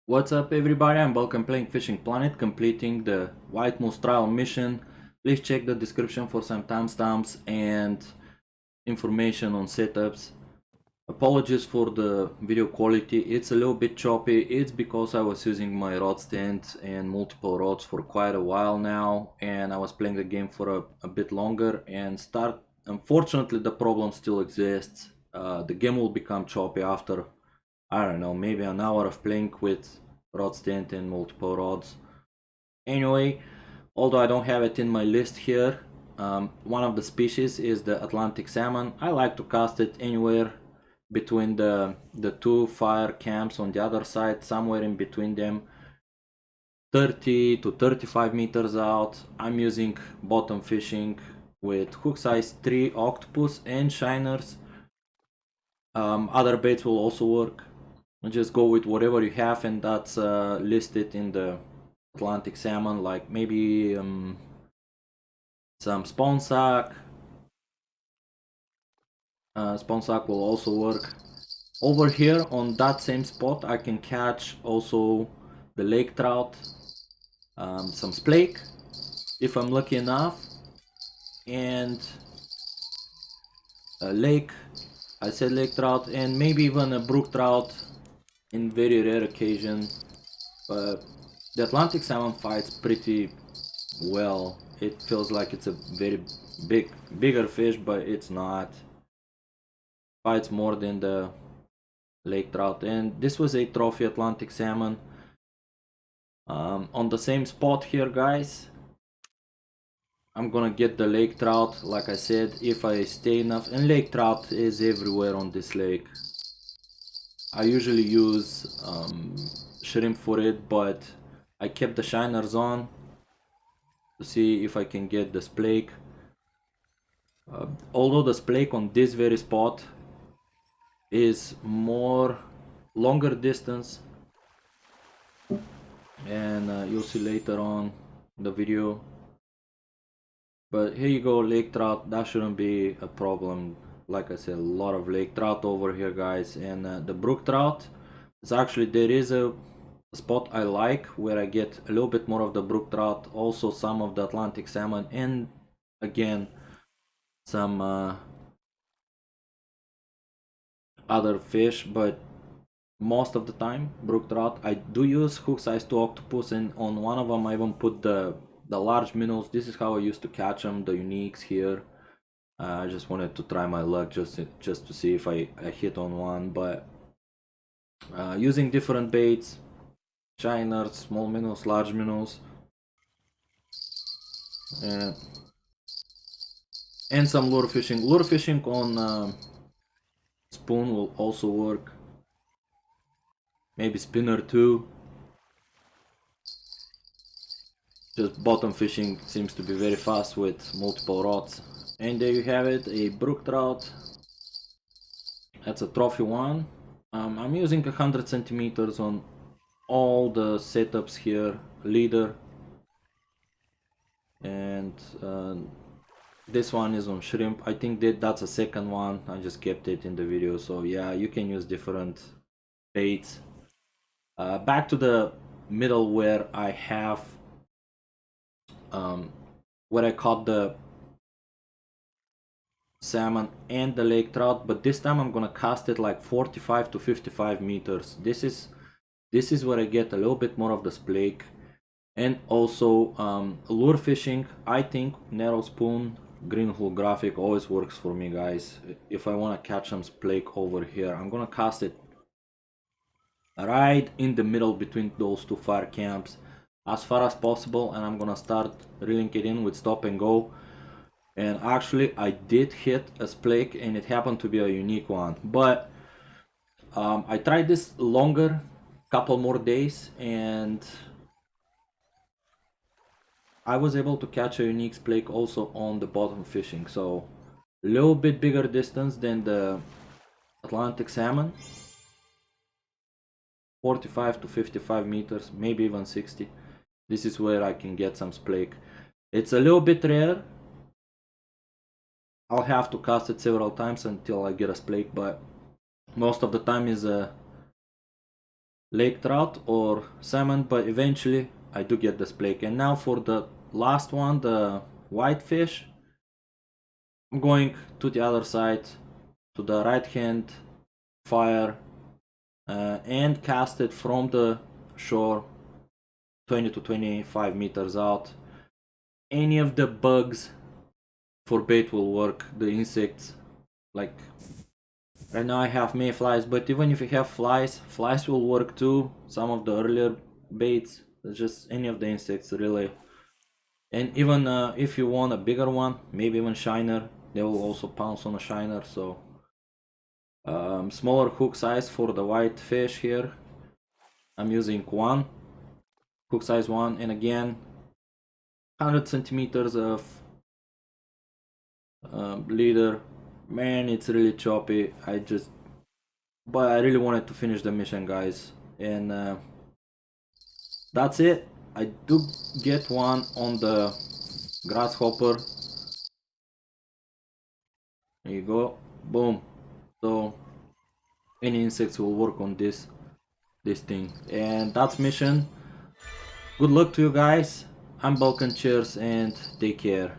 What's up everybody, I'm Bulkan playing Fishing Planet, completing the White Moose trial mission. Please check the description for some timestamps and information on setups. Apologies for the video quality, it's a little bit choppy. It's because I was using my rod stand and multiple rods for quite a while now, and I was playing the game for a bit longer and unfortunately the problem still exists. The game will become choppy after, I don't know, maybe an hour of playing with rod stand and multiple rods. Anyway, although I don't have it in my list here, one of the species is the Atlantic salmon. I like to cast it anywhere between the two fire camps on the other side, somewhere in between them, 30 to 35 meters out. I'm using bottom fishing with hook size 3 octopus and shiners. Other baits will also work. Just go with whatever you have, and that's listed in the Atlantic salmon, like maybe some spawn sack. Spawn sack will also work. Over here on that same spot I can catch also the lake trout, some splake if I'm lucky enough, and a lake, I said lake trout, and maybe even a brook trout in very rare occasion. But the Atlantic salmon fights pretty well. It feels like it's a very bigger fish, but it's not. Fights more than the lake trout. And this was a trophy Atlantic salmon. On the same spot here, guys, I'm gonna get the lake trout, like I said, if I stay enough. And lake trout is everywhere on this lake. I usually use shrimp for it, but I kept the shiners on to see if I can get the splake. Although the splake on this very spot is more longer distance, and you'll see later on the video. But here you go, lake trout. That shouldn't be a problem. Like I said, a lot of lake trout over here, guys. And the brook trout is actually, there is a spot I like where I get a little bit more of the brook trout, also some of the Atlantic salmon, and again some other fish. But most of the time brook trout. I do use hook size 2 octopus, and on one of them I even put the large minnows. This is how I used to catch them, the uniques here. I just wanted to try my luck just to see if I hit on one. But using different baits, shiners, small minnows, large minnows, and some lure fishing. Lure fishing on spoon will also work. Maybe spinner too. Just bottom fishing seems to be very fast with multiple rods. And there you have it, a brook trout. That's a trophy one. I'm using 100 centimeters on all the setups here, leader, and this one is on shrimp. I think that's a second one, I just kept it in the video. So yeah, you can use different baits. Back to the middle where I have where I caught the salmon and the lake trout, but this time I'm gonna cast it like 45 to 55 meters. This is where I get a little bit more of the splake. And also lure fishing, I think narrow spoon, green holographic always works for me, guys. If I want to catch some splake over here, I'm gonna cast it right in the middle between those two fire camps as far as possible, and I'm gonna start reeling it in with stop and go. And actually I did hit a splake, and it happened to be a unique one. But I tried this longer, couple more days, and I was able to catch a unique splake also on the bottom fishing. So a little bit bigger distance than the Atlantic salmon, 45 to 55 meters, maybe even 60. This is where I can get some splake. It's a little bit rare. I'll have to cast it several times until I get a splake, but most of the time is lake trout or salmon, but eventually I do get the splake. And now for the last one, the whitefish, I'm going to the other side, to the right hand fire, and cast it from the shore 20 to 25 meters out. Any of the bugs for bait will work, the insects, like right now I have mayflies, but even if you have flies will work too. Some of the earlier baits, just any of the insects really. And even if you want a bigger one, maybe even shiner, they will also pounce on a shiner. So smaller hook size for the white fish here. I'm using one hook size one, and again 100 centimeters of leader. Man, it's really choppy. But I really wanted to finish the mission, guys, and that's it. I do get one on the grasshopper. There you go, boom. So any insects will work on this thing, and that's mission. Good luck to you guys. I'm Bulkan, cheers and take care.